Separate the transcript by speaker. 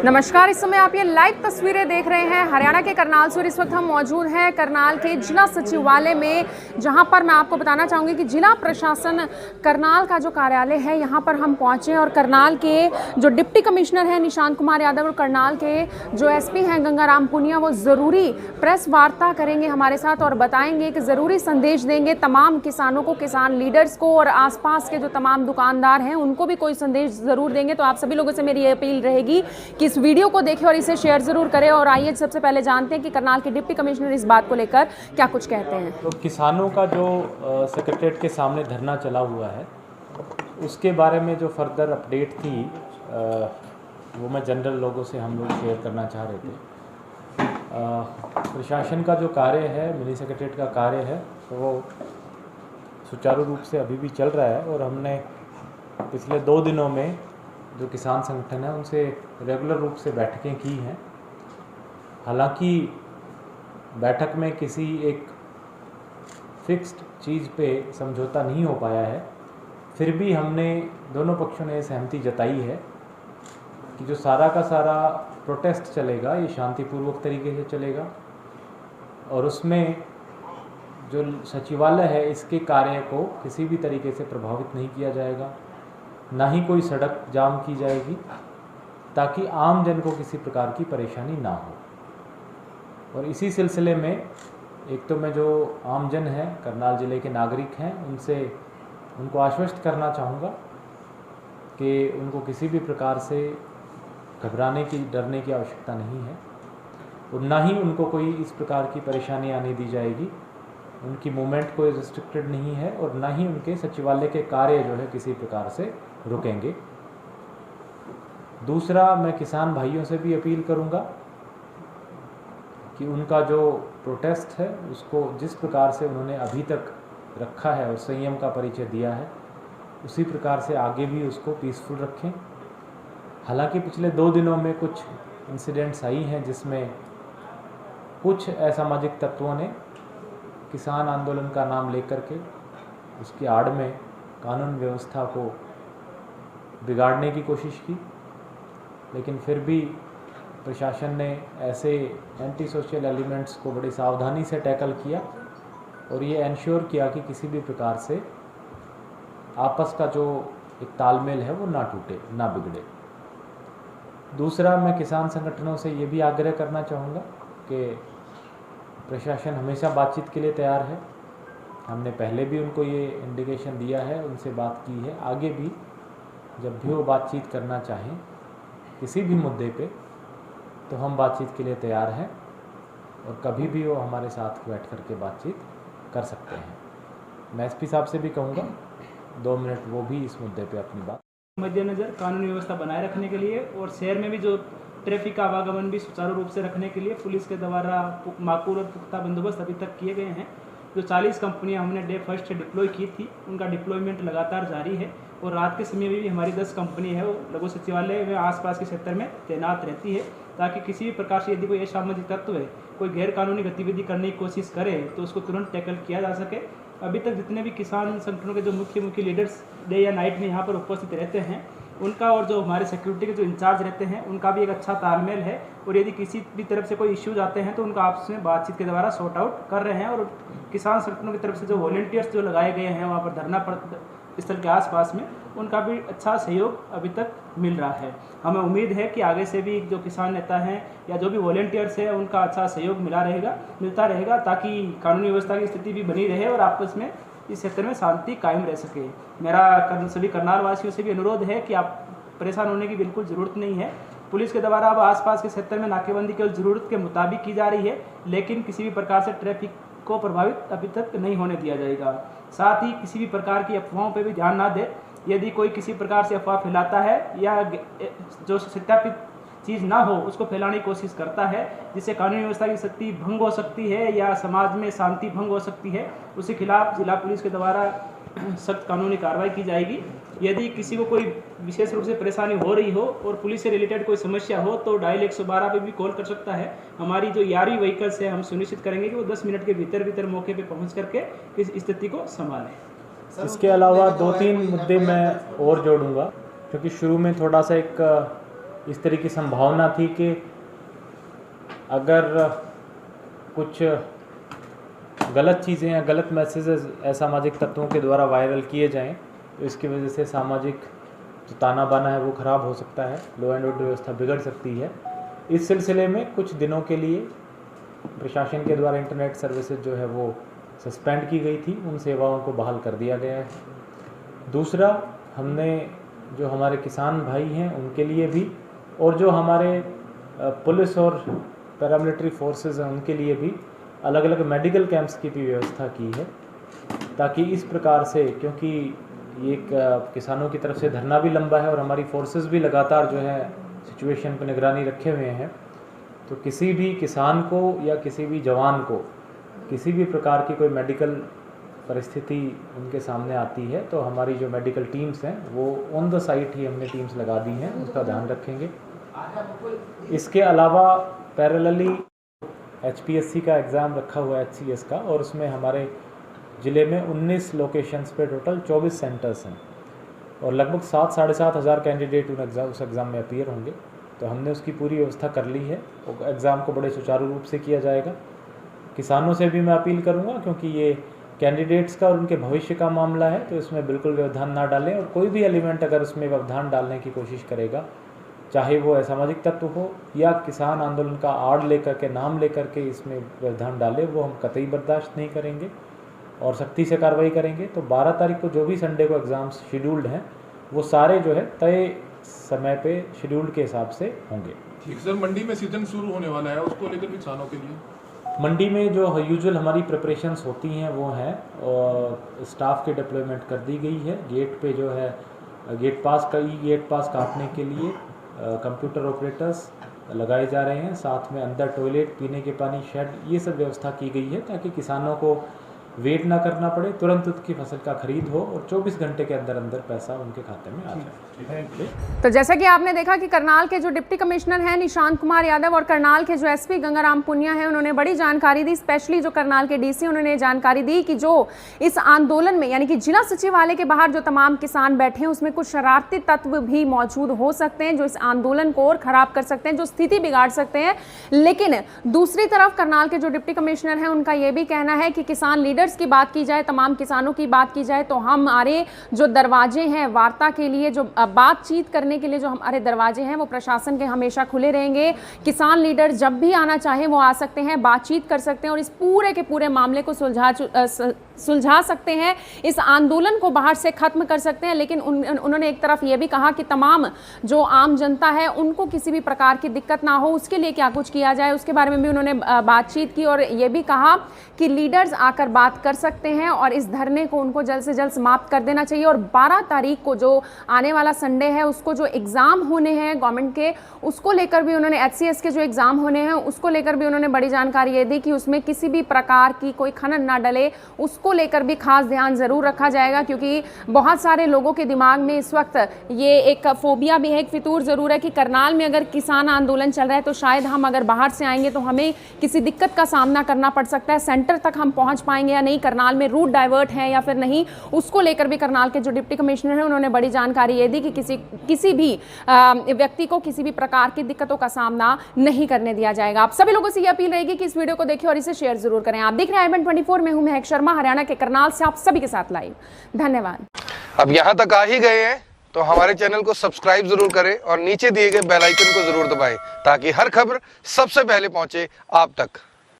Speaker 1: नमस्कार, इस समय आप ये लाइव तस्वीरें देख रहे हैं हरियाणा के करनाल से। और इस वक्त हम मौजूद हैं करनाल के जिला सचिवालय में, जहां पर मैं आपको बताना चाहूँगी कि जिला प्रशासन करनाल का जो कार्यालय है यहाँ पर हम पहुँचे। और करनाल के जो डिप्टी कमिश्नर हैं निशांत कुमार यादव और करनाल के जो एसपी हैं गंगाराम पुनिया, वो ज़रूरी प्रेस वार्ता करेंगे हमारे साथ और बताएंगे कि ज़रूरी संदेश देंगे तमाम किसानों को, किसान लीडर्स को, और आसपास के जो तमाम दुकानदार हैं उनको भी कोई संदेश ज़रूर देंगे। तो आप सभी लोगों से मेरी ये अपील रहेगी कि इस वीडियो को देखें और इसे शेयर ज़रूर करें। और आइए सबसे पहले जानते हैं कि करनाल के डिप्टी कमिश्नर इस बात को लेकर क्या कुछ कहते हैं।
Speaker 2: तो किसानों का जो सेक्रेटरीट के सामने धरना चला हुआ है, उसके बारे में जो फर्दर अपडेट थी वो मैं जनरल लोगों से हम लोग शेयर करना चाह रहे थे। प्रशासन का जो कार्य है, मिनी सेक्रेटरीट का कार्य है, तो वो सुचारू रूप से अभी भी चल रहा है। और हमने पिछले 2 दिनों में जो किसान संगठन है उनसे रेगुलर रूप से बैठकें की हैं। हालांकि बैठक में किसी एक फिक्स्ड चीज़ पे समझौता नहीं हो पाया है, फिर भी हमने दोनों पक्षों ने सहमति जताई है कि जो सारा का सारा प्रोटेस्ट चलेगा ये शांतिपूर्वक तरीके से चलेगा। और उसमें जो सचिवालय है इसके कार्य को किसी भी तरीके से प्रभावित नहीं किया जाएगा, ना ही कोई सड़क जाम की जाएगी, ताकि आम जन को किसी प्रकार की परेशानी ना हो। और इसी सिलसिले में एक तो मैं जो आम जन हैं, करनाल ज़िले के नागरिक हैं, उनको आश्वस्त करना चाहूँगा कि उनको किसी भी प्रकार से घबराने की, डरने की आवश्यकता नहीं है। और ना ही उनको कोई इस प्रकार की परेशानी आने दी जाएगी। उनकी मूवमेंट कोई रिस्ट्रिक्टेड नहीं है और ना ही उनके सचिवालय के कार्य जो है किसी प्रकार से रुकेंगे। दूसरा, मैं किसान भाइयों से भी अपील करूंगा कि उनका जो प्रोटेस्ट है उसको जिस प्रकार से उन्होंने अभी तक रखा है और संयम का परिचय दिया है, उसी प्रकार से आगे भी उसको पीसफुल रखें। हालांकि पिछले 2 दिनों में कुछ इंसिडेंट्स आई हैं जिसमें कुछ असामाजिक तत्वों ने किसान आंदोलन का नाम लेकर के उसकी आड़ में कानून व्यवस्था को बिगाड़ने की कोशिश की। लेकिन फिर भी प्रशासन ने ऐसे एंटी सोशल एलिमेंट्स को बड़ी सावधानी से टैकल किया और ये एंश्योर किया कि किसी भी प्रकार से आपस का जो एक तालमेल है वो ना टूटे, ना बिगड़े। दूसरा, मैं किसान संगठनों से ये भी आग्रह करना चाहूँगा कि प्रशासन हमेशा बातचीत के लिए तैयार है। हमने पहले भी उनको ये इंडिकेशन दिया है, उनसे बात की है। आगे भी जब भी वो बातचीत करना चाहें किसी भी मुद्दे पे, तो हम बातचीत के लिए तैयार हैं और कभी भी वो हमारे साथ बैठ कर के बातचीत कर सकते हैं। मैं एसपी साहब से भी कहूँगा 2 मिनट वो भी इस मुद्दे पे अपनी बात
Speaker 3: मद्देनजर कानूनी व्यवस्था बनाए रखने के लिए और शहर में भी जो ट्रैफिक का आवागमन भी सुचारू रूप से रखने के लिए पुलिस के द्वारा माकूल और पुख्ता बंदोबस्त अभी तक किए गए हैं। जो 40 कंपनियां हमने डे फर्स्ट से डिप्लॉय की थी, उनका डिप्लॉयमेंट लगातार जारी है। और रात के समय में भी हमारी 10 कंपनी है वो लघु सचिवालय में आसपास के क्षेत्र में तैनात रहती है, ताकि किसी भी प्रकार से यदि कोई असामाजिक तत्व है, कोई गैर कानूनी गतिविधि करने की कोशिश करे तो उसको तुरंत टैकल किया जा सके। अभी तक जितने भी किसान संगठनों के जो मुख्य लीडर्स डे या नाइट में यहाँ पर उपस्थित रहते हैं, उनका और जो हमारे सिक्योरिटी के जो इंचार्ज रहते हैं उनका भी एक अच्छा तालमेल है। और यदि किसी भी तरफ से कोई इश्यूज आते हैं तो उनका आपस में बातचीत के द्वारा सॉर्ट आउट कर रहे हैं। और किसान संगठनों की तरफ से जो वॉलंटियर्स जो लगाए गए हैं वहाँ पर धरना स्थल के आसपास में, उनका भी अच्छा सहयोग अभी तक मिल रहा है। हमें उम्मीद है कि आगे से भी जो किसान नेता हैं या जो भी वॉलंटियर्स हैं उनका अच्छा सहयोग मिलता रहेगा, ताकि कानूनी व्यवस्था की स्थिति भी बनी रहे और आपस में इस क्षेत्र में शांति कायम रह सके। मेरा सभी करनाल वासियों से भी अनुरोध है कि आप परेशान होने की बिल्कुल ज़रूरत नहीं है। पुलिस के द्वारा अब आसपास के क्षेत्र में नाकेबंदी केवल ज़रूरत के मुताबिक की जा रही है, लेकिन किसी भी प्रकार से ट्रैफिक को प्रभावित अभी तक नहीं होने दिया जाएगा। साथ ही किसी भी प्रकार की अफवाहों पर भी ध्यान ना दे। यदि कोई किसी प्रकार से अफवाह फैलाता है या जो सत्यापित चीज़ ना हो उसको फैलाने की कोशिश करता है, जिससे कानूनी व्यवस्था की शक्ति भंग हो सकती है या समाज में शांति भंग हो सकती है, उसके खिलाफ जिला पुलिस के द्वारा सख्त कानूनी कार्रवाई की जाएगी। यदि किसी को कोई विशेष रूप से परेशानी हो रही हो और पुलिस से रिलेटेड कोई समस्या हो तो डायल 112 पे भी कॉल कर सकता है। हमारी जो यारी व्हीकल्स है, हम सुनिश्चित करेंगे कि वो 10 मिनट के भीतर मौके पे पहुंच करके इस स्थिति को संभालें।
Speaker 2: इसके अलावा 2-3 मुद्दे मैं और जोड़ूंगा, क्योंकि शुरू में थोड़ा सा एक इस तरह की संभावना थी कि अगर कुछ गलत चीज़ें या गलत मैसेजेस असामाजिक तत्वों के द्वारा वायरल किए जाएं तो इसकी वजह से सामाजिक जो ताना बाना है वो ख़राब हो सकता है, लॉ एंड ऑर्डर व्यवस्था बिगड़ सकती है। इस सिलसिले में कुछ दिनों के लिए प्रशासन के द्वारा इंटरनेट सर्विसेज जो है वो सस्पेंड की गई थी, उन सेवाओं को बहाल कर दिया गया है। दूसरा, हमने जो हमारे किसान भाई हैं उनके लिए भी और जो हमारे पुलिस और पैरामिलिट्री फोर्सेस हैं उनके लिए भी अलग अलग मेडिकल कैंप्स की भी व्यवस्था की है, ताकि इस प्रकार से, क्योंकि ये एक किसानों की तरफ से धरना भी लंबा है और हमारी फोर्सेस भी लगातार जो है सिचुएशन पर निगरानी रखे हुए हैं, तो किसी भी किसान को या किसी भी जवान को किसी भी प्रकार की कोई मेडिकल परिस्थिति उनके सामने आती है तो हमारी जो मेडिकल टीम्स हैं वो ऑन द साइट ही हमने टीम्स लगा दी हैं, उसका ध्यान रखेंगे। इसके अलावा पैरेलली HPSC का एग्ज़ाम रखा हुआ है HCS का, और उसमें हमारे ज़िले में 19 लोकेशंस पे टोटल 24 सेंटर्स हैं और लगभग 7-7.5 हज़ार कैंडिडेट उस एग्ज़ाम में अपीयर होंगे। तो हमने उसकी पूरी व्यवस्था कर ली है और एग्ज़ाम को बड़े सुचारू रूप से किया जाएगा। किसानों से भी मैं अपील करूंगा, क्योंकि ये कैंडिडेट्स का और उनके भविष्य का मामला है, तो इसमें बिल्कुल व्यवधान ना डालें और कोई भी एलिमेंट अगर उसमें व्यवधान डालने की कोशिश करेगा, चाहे वो असामाजिक तत्व हो या किसान आंदोलन का आड़ लेकर के, नाम लेकर के इसमें व्यवधान डाले, वो हम कतई बर्दाश्त नहीं करेंगे और सख्ती से कार्रवाई करेंगे। तो 12 तारीख को जो भी संडे को एग्ज़ाम्स शेड्यूल्ड हैं वो सारे जो है तय समय पे शेड्यूल्ड के हिसाब से होंगे।
Speaker 4: ठीक सर, मंडी में सीजन शुरू होने वाला है, उसको लेकर भी किसानों के लिए
Speaker 2: मंडी में जो यूजुअल हमारी प्रिपरेशंस होती हैं वो हैं, और स्टाफ की डिप्लॉयमेंट कर दी गई है। गेट पे जो है गेट पास काटने के लिए कंप्यूटर ऑपरेटर्स लगाए जा रहे हैं, साथ में अंदर टॉयलेट, पीने के पानी, शेड, ये सब व्यवस्था की गई है ताकि किसानों को वेट ना करना पड़े, तुरंत उनकी फसल का खरीद हो और 24 घंटे के अंदर अंदर पैसा उनके खाते में आ जाए।
Speaker 1: तो जैसा कि आपने देखा कि करनाल के जो डिप्टी कमिश्नर हैं निशांत कुमार यादव और करनाल के जो SP गंगाराम पुनिया हैं, उन्होंने बड़ी जानकारी दी। स्पेशली जो करनाल के DC उन्होंने जानकारी दी कि जो इस आंदोलन में, यानी कि जिला सचिवालय के बाहर जो तमाम किसान बैठे हैं उसमें कुछ शरारती तत्व भी मौजूद हो सकते हैं जो इस आंदोलन को और खराब कर सकते हैं, जो स्थिति बिगाड़ सकते हैं। लेकिन दूसरी तरफ करनाल के जो डिप्टी कमिश्नर हैं उनका यह भी कहना है कि किसान लीडर्स की बात की जाए, तमाम किसानों की बात की जाए, तो हमारे जो दरवाजे हैं वार्ता के लिए, जो बातचीत करने के लिए जो हमारे दरवाजे हैं वो प्रशासन के हमेशा खुले रहेंगे। किसान लीडर जब भी आना चाहे वो आ सकते हैं, बातचीत कर सकते हैं और इस पूरे के पूरे मामले को सुलझा सकते हैं, इस आंदोलन को बाहर से खत्म कर सकते हैं। लेकिन उन्होंने एक तरफ ये भी कहा कि तमाम जो आम जनता है उनको किसी भी प्रकार की दिक्कत ना हो, उसके लिए क्या कुछ किया जाए, उसके बारे में भी उन्होंने बातचीत की और ये भी कहा कि लीडर्स आकर बात कर सकते हैं और इस धरने को उनको जल्द से जल्द समाप्त कर देना चाहिए। और 12 तारीख को जो आने वाला संडे है उसको जो एग्ज़ाम होने हैं गवर्नमेंट के, उसको लेकर भी उन्होंने HCS के जो एग्ज़ाम होने हैं उसको लेकर भी उन्होंने बड़ी जानकारी ये दी कि उसमें किसी भी प्रकार की कोई खनन ना डले, उसको लेकर भी खास ध्यान ज़रूर रखा जाएगा। क्योंकि बहुत सारे लोगों के दिमाग में इस वक्त ये एक फोबिया भी है, एक फितूर ज़रूर है कि करनाल में अगर किसान आंदोलन चल रहा है तो शायद हम अगर बाहर से आएंगे तो हमें किसी दिक्कत का सामना करना पड़ सकता है, सेंटर तक हम पहुँच पाएंगे या नहीं, करनाल में रूट डाइवर्ट है या फिर नहीं, उसको लेकर भी करनाल के जो डिप्टी कमिश्नर हैं उन्होंने बड़ी जानकारी ये दी कि किसी भी व्यक्ति को किसी भी प्रकार की दिक्कतों का सामना नहीं करने दिया जाएगा। आप सभी लोगों से ये अपील रहेगी कि इस वीडियो को देखें और इसे शेयर जरूर करें। आप देख रहे हैं i24 में हूं महक शर्मा, हरियाणा के करनाल से आप सभी के साथ लाइव। धन्यवाद।
Speaker 5: अब यहाँ तक आ ही गए हैं तो हमारे चैनल को सब्सक्राइब जरूर करें और नीचे दिए गए बेल आइकन को जरूर दबाएं ताकि हर खबर सबसे पहले पहुंचे आप तक।